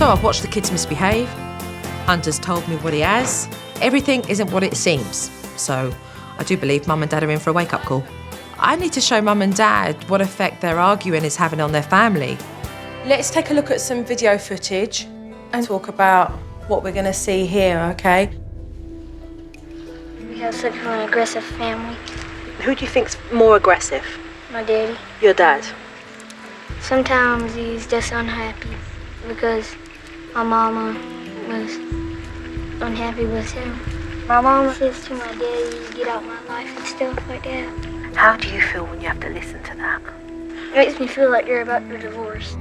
So I've watched the kids misbehave. Hunter's told me what he has. Everything isn't what it seems. So I do believe Mum and Dad are in for a wake-up call. I need to show Mum and Dad what effect their arguing is having on their family. Let's take a look at some video footage and talk about what we're going to see here, okay? We have such an aggressive family. Who do you think's more aggressive? My daddy. Your dad? Sometimes he's just unhappy because my mama was unhappy with him. My mama says to my daddy, get out my life and stuff like that. How do you feel when you have to listen to that? It makes me feel like you're about to divorce.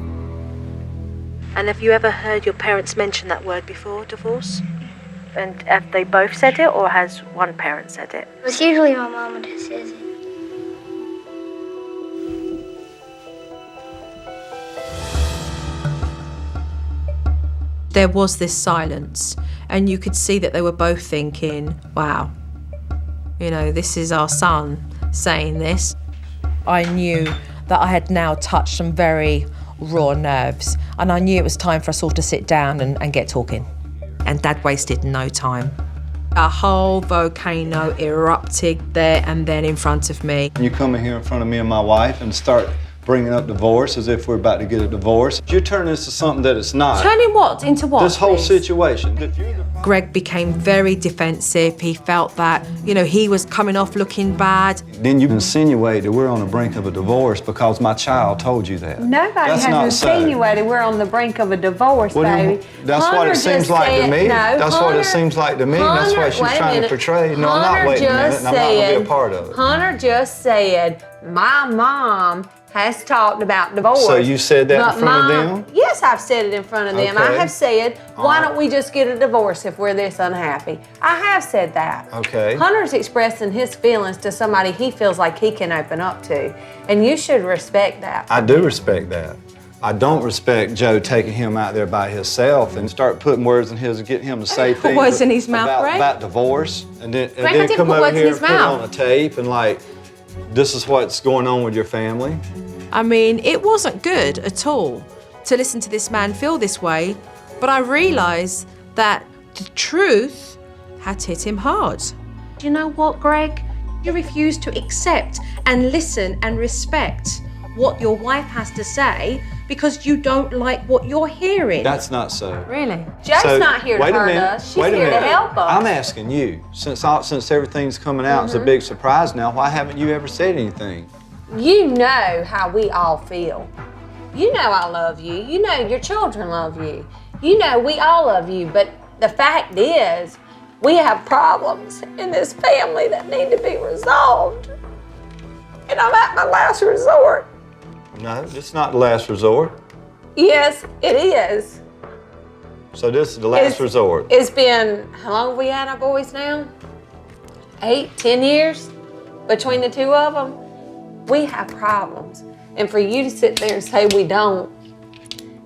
And have you ever heard your parents mention that word before, divorce? And have they both said it, or has one parent said it? It's usually my mama that says it. There was this silence, and you could see that they were both thinking, wow, you know, this is our son saying this. I knew that I had now touched some very raw nerves, and I knew it was time for us all to sit down and get talking. And Dad wasted no time. A whole volcano erupted there and then in front of me. You come in here in front of me and my wife and start bringing up divorce as if we're about to get a divorce. You're turning this to something that it's not. Turning what? Into what? This whole please? situation. Greg became very defensive. He felt that, you know, he was coming off looking bad. Then you insinuate that we're on the brink of a divorce because my child told you that. Nobody That's has not so. insinuated we're on the brink of a divorce, Well, baby. that's what it seems like to me. That's what it seems like to me. That's what she's trying to portray. No, I'm not waiting a minute, and I'm not going to be a part of it. Hunter just said, my mom has talked about divorce. So you said that in front of them? Yes, I've said it in front of them. I Okay. have said, why don't we just get a divorce if we're this unhappy? I have said that. Okay. Hunter's expressing his feelings to somebody he feels like he can open up to, and you should respect that. I do respect that. I don't respect Joe taking him out there by himself and start putting words in his, getting him to say things Words in his mouth, Greg? about divorce, and then Greg, I didn't come put over words in here his and put it mouth. on a tape and like, this is what's going on with your family. I mean, it wasn't good at all to listen to this man feel this way, but I realised that the truth had hit him hard. You know what, Greg? You refuse to accept and listen and respect what your wife has to say because you don't like what you're hearing. That's not so. Really? Joe's So, not here to wait a hurt minute, us. She's wait a here to minute. help us. I'm asking you, since everything's coming out, it's a big surprise now, why haven't you ever said anything? You know how we all feel. You know I love you. You know your children love you. You know we all love you, but the fact is, we have problems in this family that need to be resolved. And I'm at my last resort. No, it's not the last resort. Yes, it is. So this is the last resort. It's been, how long have we had our boys now? 8, 10 years between the two of them. We have problems. And for you to sit there and say we don't,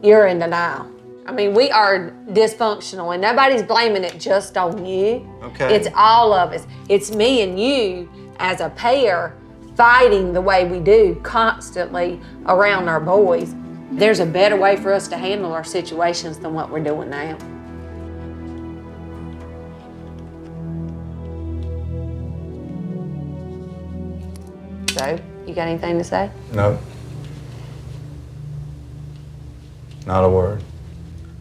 you're in denial. I mean, we are dysfunctional and nobody's blaming it just on you. Okay. It's all of us. It's me and you as a pair fighting the way we do constantly around our boys. There's a better way for us to handle our situations than what we're doing now. So, you got anything to say? No. Not a word.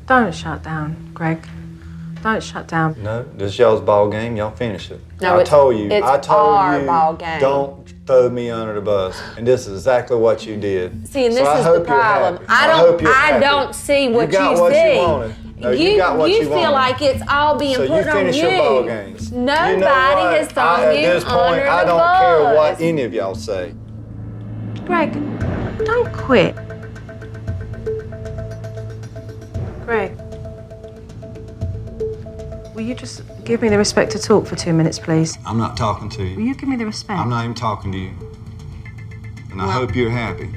Don't shut down, Greg. Don't shut down. No, this is y'all's ball game. Y'all finish it. No, I told you. it's I told our you. ball game. Don't throw me under the bus. And this is exactly what you did. See, and So this I is hope the you're problem. happy. I hope you're happy. don't see what you got what see. you wanted. No, you got what you feel wanted. like it's all being So put you on finish you. your ball games. Nobody You know what? has thrown At you this point, under I the don't bus. care what any of y'all say. Greg, don't quit. Greg, will you just give me the respect to talk for 2 minutes, please? I'm not talking to Will you. you give me the respect? I'm not even talking to you. And I hope you're happy.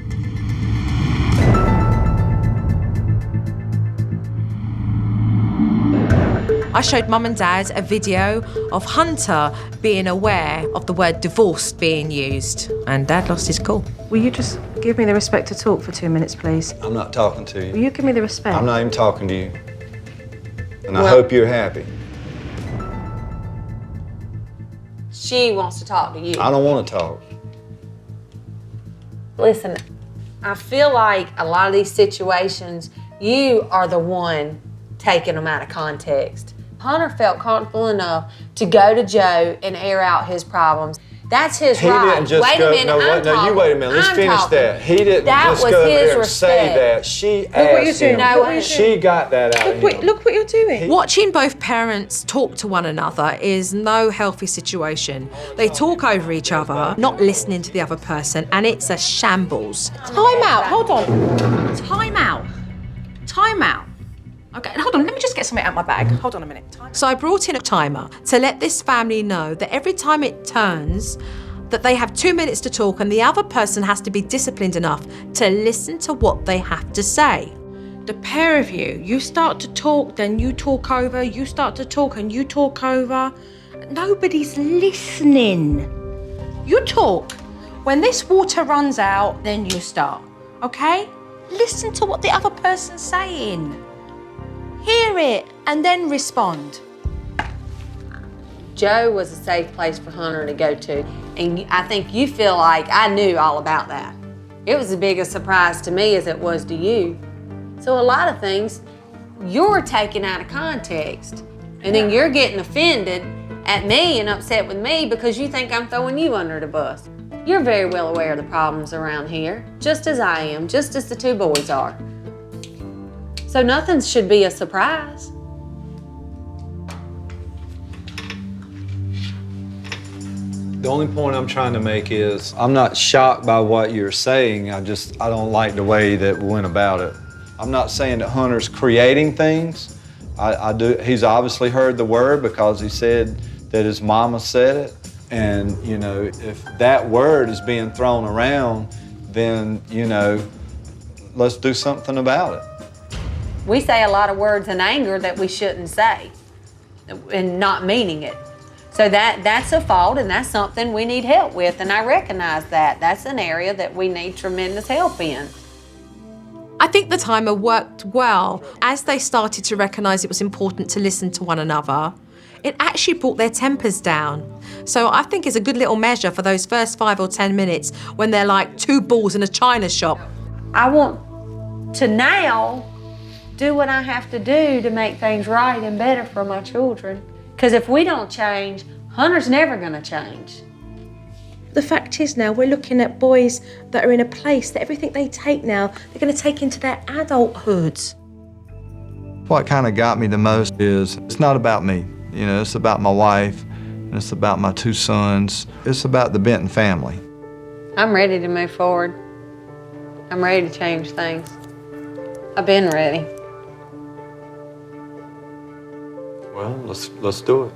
I showed Mum and Dad a video of Hunter being aware of the word divorced being used, and Dad lost his cool. Will you just give me the respect to talk for 2 minutes, please? I'm not talking to Will you. you give me the respect? I'm not even talking to you. And I hope you're happy. She wants to talk to you. I don't want to talk. Listen, I feel like a lot of these situations, you are the one taking them out of context. Hunter felt comfortable enough to go to Joe and air out his problems. That's his right. He didn't just wait go, a minute, no, you wait a minute, let's finish that. He didn't just go there and say that. She asked him. No, she got that out of him. Look what you're doing. Watching both parents talk to one another is no healthy situation. They talk over each other, not listening to the other person, and it's a shambles. Time out, hold on. Time out. Time out. Okay, hold on, let me just get something out of my bag. Hold on a minute. So I brought in a timer to let this family know that every time it turns, that they have 2 minutes to talk and the other person has to be disciplined enough to listen to what they have to say. The pair of you start to talk, then you talk over, you start to talk and you talk over. Nobody's listening. You talk. When this water runs out, then you start, okay? Listen to what the other person's saying. Hear it and then respond. Joe was a safe place for Hunter to go to, and I think you feel like I knew all about that. It was the biggest surprise to me as it was to you. So a lot of things you're taking out of context, and then you're getting offended at me and upset with me because you think I'm throwing you under the bus. You're very well aware of the problems around here, just as I am, just as the two boys are. So nothing should be a surprise. The only point I'm trying to make is I'm not shocked by what you're saying. I don't like the way that we went about it. I'm not saying that Hunter's creating things. I do. He's obviously heard the word because he said that his mama said it. And, you know, if that word is being thrown around, then, you know, let's do something about it. We say a lot of words in anger that we shouldn't say and not meaning it. So that's a fault and that's something we need help with, and I recognize that. That's an area that we need tremendous help in. I think the timer worked well. As they started to recognise it was important to listen to one another, it actually brought their tempers down. So I think it's a good little measure for those first 5 or 10 minutes when they're like two balls in a china shop. I want to now do what I have to do to make things right and better for my children. Because if we don't change, Hunter's never gonna change. The fact is now we're looking at boys that are in a place that everything they take now, they're gonna take into their adulthood. What kind of got me the most is it's not about me. You know, it's about my wife, and it's about my 2 sons. It's about the Benton family. I'm ready to move forward. I'm ready to change things. I've been ready. Well, let's do it.